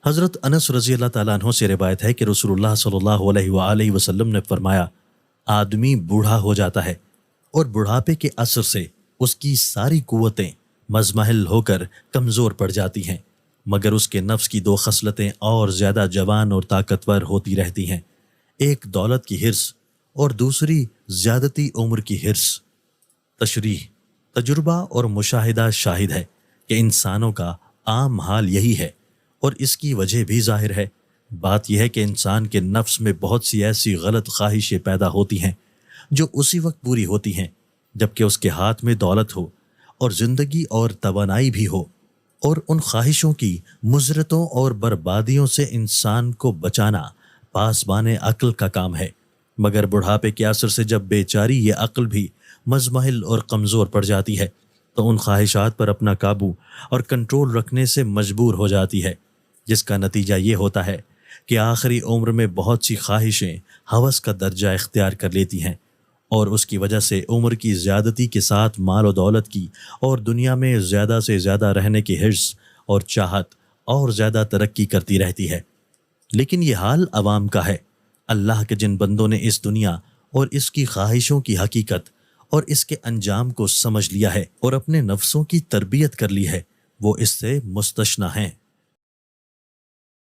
حضرت انس رضی اللہ تعالیٰ عنہ سے روایت ہے کہ رسول اللہ صلی اللہ علیہ وآلہ وسلم نے فرمایا، آدمی بوڑھا ہو جاتا ہے اور بڑھاپے کے اثر سے اس کی ساری قوتیں مزمحل ہو کر کمزور پڑ جاتی ہیں، مگر اس کے نفس کی دو خصلتیں اور زیادہ جوان اور طاقتور ہوتی رہتی ہیں، ایک دولت کی حرص اور دوسری زیادتی عمر کی حرص۔ تشریح: تجربہ اور مشاہدہ شاہد ہے کہ انسانوں کا عام حال یہی ہے، اور اس کی وجہ بھی ظاہر ہے۔ بات یہ ہے کہ انسان کے نفس میں بہت سی ایسی غلط خواہشیں پیدا ہوتی ہیں جو اسی وقت پوری ہوتی ہیں جبکہ اس کے ہاتھ میں دولت ہو اور زندگی اور توانائی بھی ہو، اور ان خواہشوں کی مضرتوں اور بربادیوں سے انسان کو بچانا پاسبان عقل کا کام ہے۔ مگر بڑھاپے کے اثر سے جب بیچاری یہ عقل بھی مزمحل اور کمزور پڑ جاتی ہے تو ان خواہشات پر اپنا قابو اور کنٹرول رکھنے سے مجبور ہو جاتی ہے، جس کا نتیجہ یہ ہوتا ہے کہ آخری عمر میں بہت سی خواہشیں ہوس کا درجہ اختیار کر لیتی ہیں، اور اس کی وجہ سے عمر کی زیادتی کے ساتھ مال و دولت کی اور دنیا میں زیادہ سے زیادہ رہنے کی حرص اور چاہت اور زیادہ ترقی کرتی رہتی ہے۔ لیکن یہ حال عوام کا ہے۔ اللہ کے جن بندوں نے اس دنیا اور اس کی خواہشوں کی حقیقت اور اس کے انجام کو سمجھ لیا ہے اور اپنے نفسوں کی تربیت کر لی ہے، وہ اس سے مستثنیٰ ہیں۔